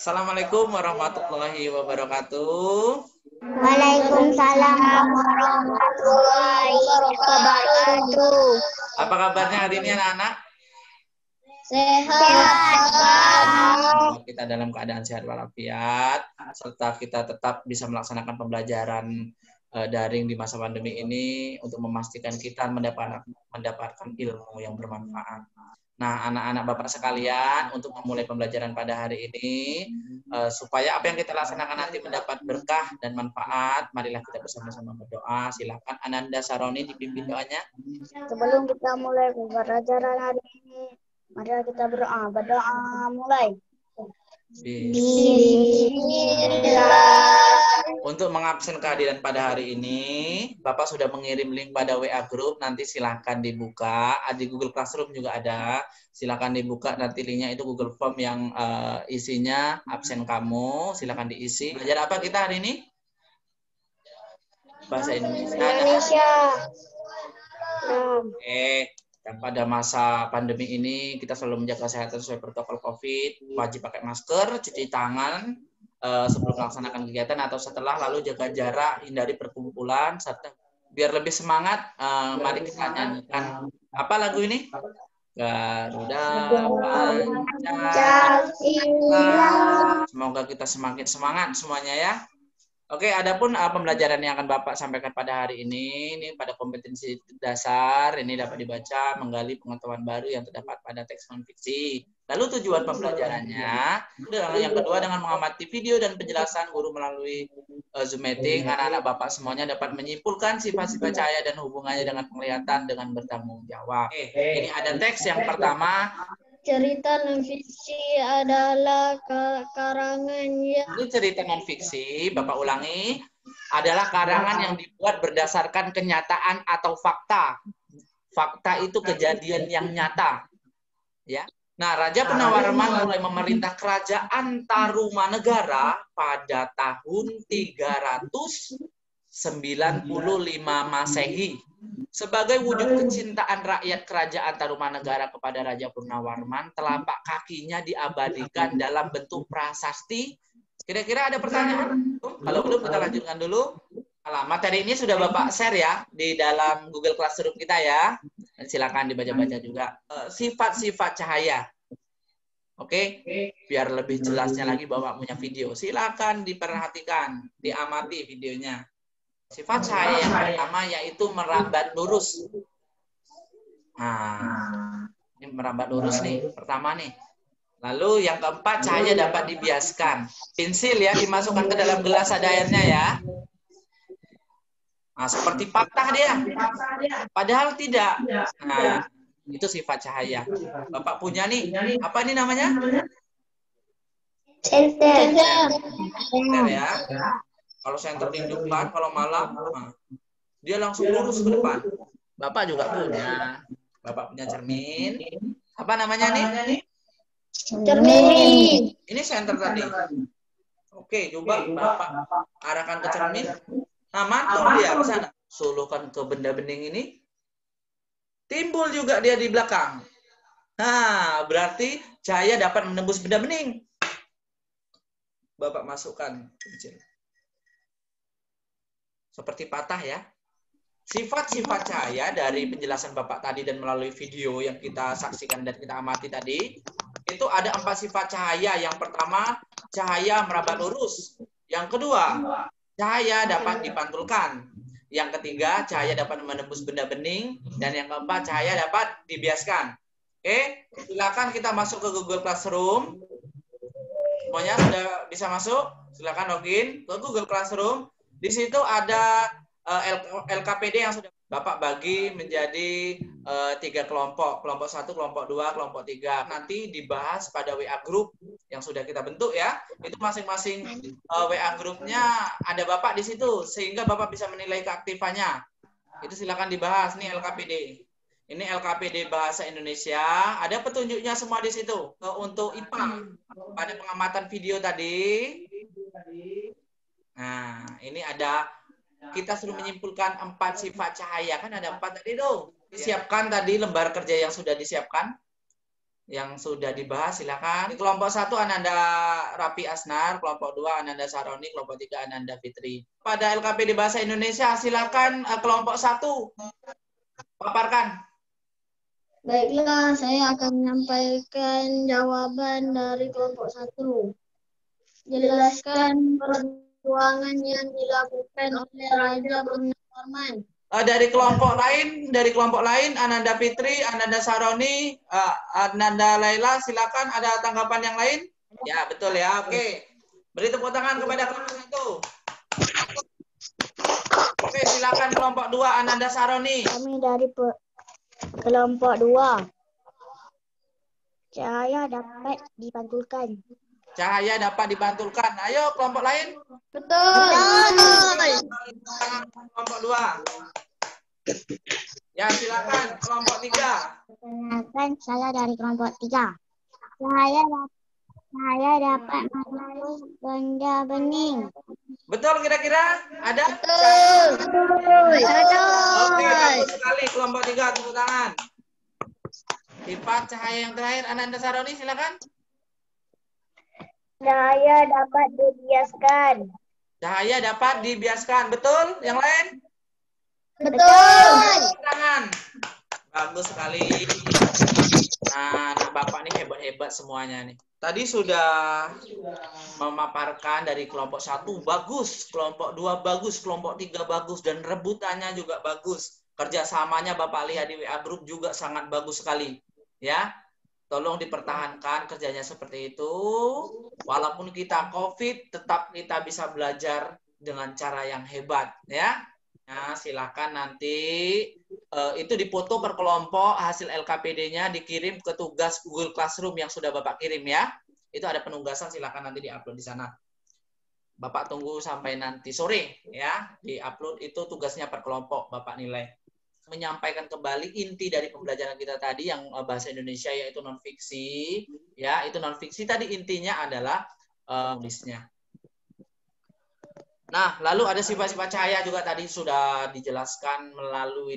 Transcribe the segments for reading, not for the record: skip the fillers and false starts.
Assalamualaikum warahmatullahi wabarakatuh. Waalaikumsalam warahmatullahi wabarakatuh. Apa kabarnya hari ini anak-anak? Sehat, Pak. Kita dalam keadaan sehat walafiat, serta kita tetap bisa melaksanakan pembelajaran daring di masa pandemi ini untuk memastikan kita mendapatkan ilmu yang bermanfaat. Nah, anak-anak Bapak sekalian, untuk memulai pembelajaran pada hari ini, supaya apa yang kita laksanakan nanti mendapat berkah dan manfaat, marilah kita bersama-sama berdoa. Silakan Ananda Saroni dipimpin doanya. Sebelum kita mulai pembelajaran hari ini, mari kita berdoa. Berdoa mulai. Bismillah. Untuk mengabsen kehadiran pada hari ini, Bapak sudah mengirim link pada WA Group, nanti silahkan dibuka. Di Google Classroom juga ada, silahkan dibuka, nanti linknya itu Google Form yang isinya absen kamu, silahkan diisi. Belajar apa kita hari ini? Bahasa Indonesia. Dan pada masa pandemi ini, kita selalu menjaga kesehatan sesuai protokol COVID, wajib pakai masker, cuci tangan, sebelum melaksanakan kegiatan atau setelah, lalu jaga jarak, hindari perkumpulan, serta biar lebih semangat, mari kita nyanyikan apa lagu ini? Garuda Pancasila. Semoga kita semakin semangat semuanya ya. Oke, adapun pembelajaran yang akan Bapak sampaikan pada hari ini pada kompetensi dasar, ini dapat dibaca, menggali pengetahuan baru yang terdapat pada teks non-fiksi. Lalu tujuan pembelajarannya, yang kedua dengan mengamati video dan penjelasan guru melalui Zoom meeting, anak-anak Bapak semuanya dapat menyimpulkan sifat-sifat cahaya dan hubungannya dengan penglihatan dengan bertanggung jawab. Ini ada teks yang pertama. Cerita non-fiksi adalah karangan yang... Ini cerita non-fiksi, Bapak ulangi, adalah karangan yang dibuat berdasarkan kenyataan atau fakta. Fakta itu kejadian yang nyata. Ya. Nah, Raja Penawarman mulai memerintah kerajaan Tarumanegara pada tahun 395 Masehi. Sebagai wujud kecintaan rakyat kerajaan Tarumanegara kepada Raja Purnawarman, telapak kakinya diabadikan dalam bentuk prasasti. Kira-kira ada pertanyaan? Kalau belum, kita lanjutkan dulu. Alamat tadi ini sudah Bapak share ya di dalam Google Classroom kita ya. Silakan dibaca-baca juga. Sifat-sifat cahaya. Oke, biar lebih jelasnya lagi Bapak punya video. Silakan diperhatikan, diamati videonya. Sifat cahaya yang pertama yaitu merambat lurus. Nah, ini merambat lurus nih, pertama nih. Lalu yang keempat, cahaya dapat dibiaskan. Pensil ya, dimasukkan ke dalam gelas ada airnya ya. Nah, seperti patah dia. Padahal tidak. Nah, itu sifat cahaya. Bapak punya nih, apa ini namanya? Center ya. Kalau senter di depan, kalau malam, dia langsung lurus ke depan. Bapak juga punya. Bapak punya cermin. Apa namanya nih? cermin. Ini senter tadi. Oke, coba Bapak arahkan ke cermin. Nah, mantul dia ke sana. Suluhkan ke benda bening ini. Timbul juga dia di belakang. Nah, berarti cahaya dapat menembus benda bening. Bapak masukkan kecil. Seperti patah ya. Sifat-sifat cahaya dari penjelasan Bapak tadi dan melalui video yang kita saksikan dan kita amati tadi, itu ada 4 sifat cahaya. Yang pertama, cahaya merambat lurus. Yang kedua, cahaya dapat dipantulkan. Yang ketiga, cahaya dapat menembus benda bening. Dan yang keempat, cahaya dapat dibiaskan. Oke, silakan kita masuk ke Google Classroom. Semuanya sudah bisa masuk? Silakan login ke Google Classroom. Di situ ada LKPD yang sudah Bapak bagi menjadi 3 kelompok. Kelompok 1, kelompok 2, kelompok 3. Nanti dibahas pada WA Group yang sudah kita bentuk ya. Itu masing-masing WA Grupnya ada Bapak di situ. Sehingga Bapak bisa menilai keaktifannya. Itu silakan dibahas. Nih LKPD. Ini LKPD Bahasa Indonesia. Ada petunjuknya semua di situ. Untuk IPA. Pada pengamatan video tadi. Nah, ini ada, kita sudah menyimpulkan 4 sifat cahaya. Kan ada 4 tadi tuh. Disiapkan tadi lembar kerja yang sudah disiapkan. yang sudah dibahas silakan. Di kelompok 1 Ananda Rapi Asnar, kelompok 2 Ananda Saroni, kelompok 3 Ananda Fitri. Pada LKPD Bahasa Indonesia silakan kelompok 1 paparkan. Baiklah, saya akan menyampaikan jawaban dari kelompok 1. Jelaskan perjuangan yang dilakukan oleh Raja Purnawarman. Dari kelompok lain Ananda Fitri, Ananda Saroni, Ananda Laila, silakan ada tanggapan yang lain? Ya, betul ya. Oke. Beri tepuk tangan kepada kelompok 1. Oke, silakan kelompok 2 Ananda Saroni. Kami dari kelompok 2. Cahaya dapat dipantulkan. Cahaya dapat dipantulkan. Ayo kelompok lain. Betul. Kelompok 2. Ya, silakan kelompok 3. Perkenalkan, saya dari kelompok 3. Saya dapat mengenali benda bening. Betul kira-kira? Ada? Betul. Oke, bagus sekali kelompok 3, tepuk tangan. Sifat cahaya yang terakhir Ananda Saroni, silakan. Cahaya dapat dibiaskan. Cahaya dapat dibiaskan. Betul? Yang lain? Betul. Tangan. Bagus sekali. Nah, anak Bapak ini hebat-hebat semuanya nih. Tadi sudah memaparkan dari kelompok 1 bagus, kelompok 2 bagus, kelompok 3 bagus, dan rebutannya juga bagus. Kerjasamanya Bapak lihat di WA Group juga sangat bagus sekali. Ya, tolong dipertahankan kerjanya seperti itu. Walaupun kita COVID, tetap kita bisa belajar dengan cara yang hebat. Ya. Nah, silakan nanti itu dipoto per kelompok, hasil LKPD-nya dikirim ke tugas Google Classroom yang sudah Bapak kirim ya. Itu ada penugasan, silakan nanti diupload di sana. Bapak tunggu sampai nanti sore ya, diupload itu tugasnya per kelompok Bapak nilai. Menyampaikan kembali inti dari pembelajaran kita tadi yang bahasa Indonesia yaitu non fiksi ya, itu non fiksi tadi intinya adalah tulisnya. Nah, lalu ada sifat-sifat cahaya juga tadi sudah dijelaskan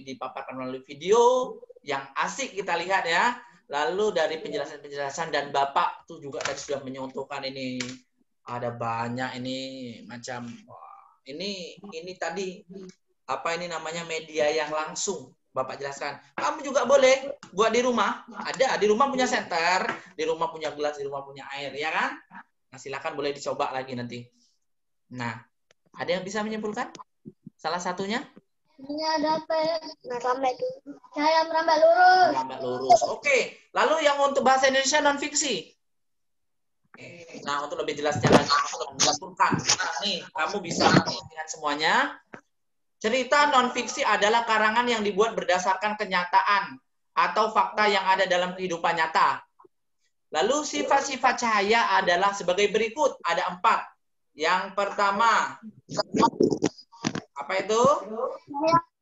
dipaparkan melalui video yang asik kita lihat ya. Lalu dari penjelasan-penjelasan dan Bapak tuh juga tadi sudah menyontohkan ini ada banyak ini macam ini tadi apa ini namanya media yang langsung Bapak jelaskan. Kamu juga boleh buat di rumah. Ada di rumah punya senter, di rumah punya gelas, di rumah punya air ya kan? Nah, silakan boleh dicoba lagi nanti. Nah, ada yang bisa menyimpulkan? Salah satunya? Ini dapat merambat lurus. Saya merambat lurus. Merambat lurus. Oke. Lalu yang untuk bahasa Indonesia non fiksi. Nah, untuk lebih jelasnya lagi, untuk menyimpulkan. Nah, nih, kamu bisa lihat semuanya. Cerita non fiksi adalah karangan yang dibuat berdasarkan kenyataan atau fakta yang ada dalam kehidupan nyata. Lalu sifat-sifat cahaya adalah sebagai berikut. Ada 4. Yang pertama, apa itu?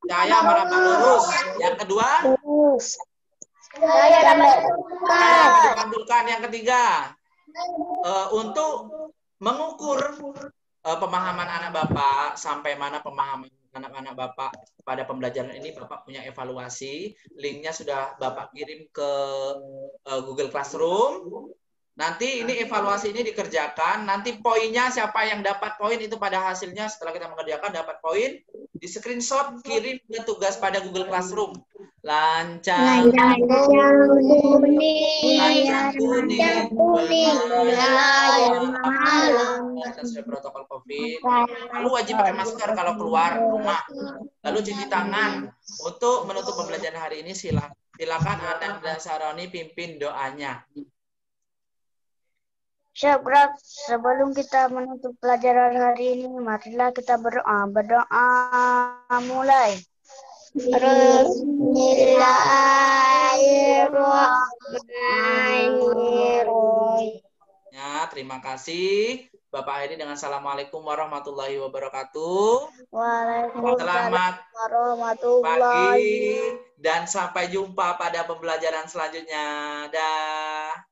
Cahaya merambat lurus. Yang kedua, Cahaya dapat dipantulkan. Yang ketiga, untuk mengukur pemahaman anak Bapak, sampai mana pemahaman anak-anak Bapak pada pembelajaran ini, Bapak punya evaluasi. Linknya sudah Bapak kirim ke Google Classroom. Nanti ini evaluasi ini dikerjakan, nanti poinnya siapa yang dapat poin itu pada hasilnya setelah kita mengerjakan dapat poin, di screenshot kirim ke tugas pada Google Classroom. Lancang kuning, sesuai protokol COVID. Lalu wajib pakai masker kalau keluar rumah. Lalu cuci tangan. Untuk menutup pembelajaran hari ini silakan Ananda Saroni pimpin doanya. Syabrak, sebelum kita menutup pelajaran hari ini, marilah kita berdoa. Berdoa mulai. Bismillahirrahmanirrahim. Ya, terima kasih. Bapak Hedi dengan Assalamualaikum warahmatullahi wabarakatuh. Waalaikumsalam Selamat warahmatullahi pagi dan sampai jumpa pada pembelajaran selanjutnya. Dah.